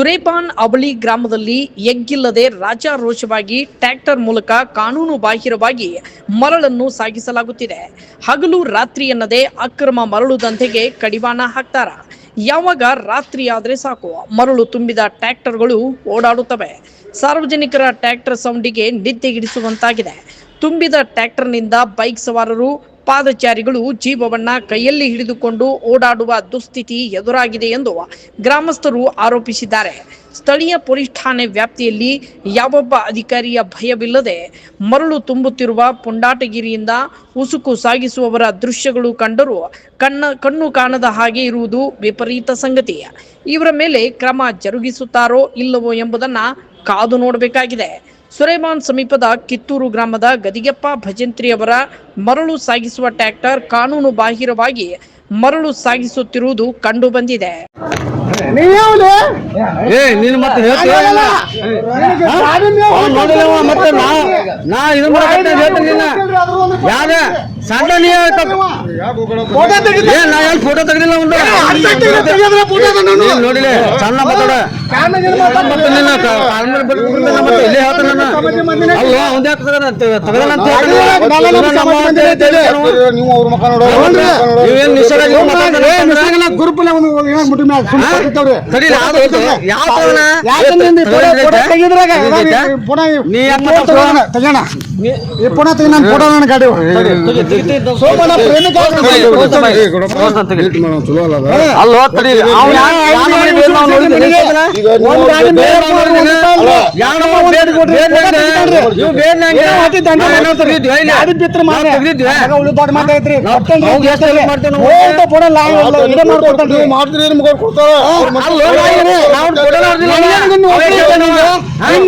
ಸುರೇಪಾನ್ ಅವಳಿ ಗ್ರಾಮದಲ್ಲಿ ಎಗ್ಗಿಲ್ಲದೆ ರಾಜಾರೋಷವಾಗಿ ಟ್ರ್ಯಾಕ್ಟರ್ ಮೂಲಕ ಕಾನೂನು ಬಾಹಿರವಾಗಿ ಮರಳನ್ನು ಸಾಗಿಸಲಾಗುತ್ತಿದೆ. ಹಗಲು ರಾತ್ರಿ ಎನ್ನದೆ ಅಕ್ರಮ ಮರಳು ದಂಧೆಗೆ ಕಡಿವಾಣ ಹಾಕ್ತಾರ. ಯಾವಾಗ ರಾತ್ರಿ ಆದ್ರೆ ಸಾಕು ಮರಳು ತುಂಬಿದ ಟ್ರ್ಯಾಕ್ಟರ್ಗಳು ಓಡಾಡುತ್ತವೆ. ಸಾರ್ವಜನಿಕರ ಟ್ರ್ಯಾಕ್ಟರ್ ಸೌಂಡಿಗೆ ನಿದ್ದೆಗಿಡಿಸುವಂತಾಗಿದೆ. ತುಂಬಿದ ಟ್ರ್ಯಾಕ್ಟರ್ನಿಂದ ಬೈಕ್ ಸವಾರರು, ಪಾದಚಾರಿಗಳು ಜೀವವನ್ನ ಕೈಯಲ್ಲಿ ಹಿಡಿದುಕೊಂಡು ಓಡಾಡುವ ದುಸ್ಥಿತಿ ಎದುರಾಗಿದೆ ಎಂದು ಗ್ರಾಮಸ್ಥರು ಆರೋಪಿಸಿದ್ದಾರೆ. ಸ್ಥಳೀಯ ಪೊಲೀಸ್ ಠಾಣೆ ವ್ಯಾಪ್ತಿಯಲ್ಲಿ ಯಾವೊಬ್ಬ ಅಧಿಕಾರಿಯ ಭಯವಿಲ್ಲದೆ ಮರಳು ತುಂಬುತ್ತಿರುವ ಪುಂಡಾಟಗಿರಿಯಿಂದ ಉಸುಕು ಸಾಗಿಸುವವರ ದೃಶ್ಯಗಳು ಕಂಡರೂ ಕಣ್ಣು ಕಾಣದ ಹಾಗೆ ಇರುವುದು ವಿಪರೀತ ಸಂಗತಿ. ಇವರ ಮೇಲೆ ಕ್ರಮ ಜರುಗಿಸುತ್ತಾರೋ ಇಲ್ಲವೋ ಎಂಬುದನ್ನ ಕಾದು ನೋಡಬೇಕಾಗಿದೆ. ಸುರೇಪಾನ್ ಸಮೀಪದ ಕಿತ್ತೂರು ಗ್ರಾಮದ ಗದಿಗೆಪ್ಪ ಭಜಂತ್ರಿ ಅವರ ಮರಳು ಸಾಗಿಸುವ ಟ್ರ್ಯಾಕ್ಟರ್ ಕಾನೂನು ಬಾಹಿರವಾಗಿ ಮರಳು ಸಾಗಿಸುತ್ತಿರುವುದು ಕಂಡು ಬಂದಿದೆ. ಫೋಟೋ ತೆಗೆದಿಲ್ಲ ನೋಡಿಲ್ಲ ಸಣ್ಣ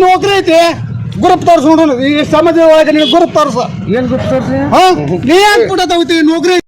ನೌಕರಿ ಐತಿ ಗ್ರೂಪ್ ತೋರ್ಸ ನೋಡೋಣ. ಈ ಸಮಾಜ ಒಳಗೆ ಗ್ರೂಪ್ ತೋರ್ಸ. ಏನ್ ಗ್ರೂಪ್ ತೋರ್ಸಿ? ನೀ ಏನ್ ಫೋಟೋ ತಗೋತಿ? ನೌಕರಿ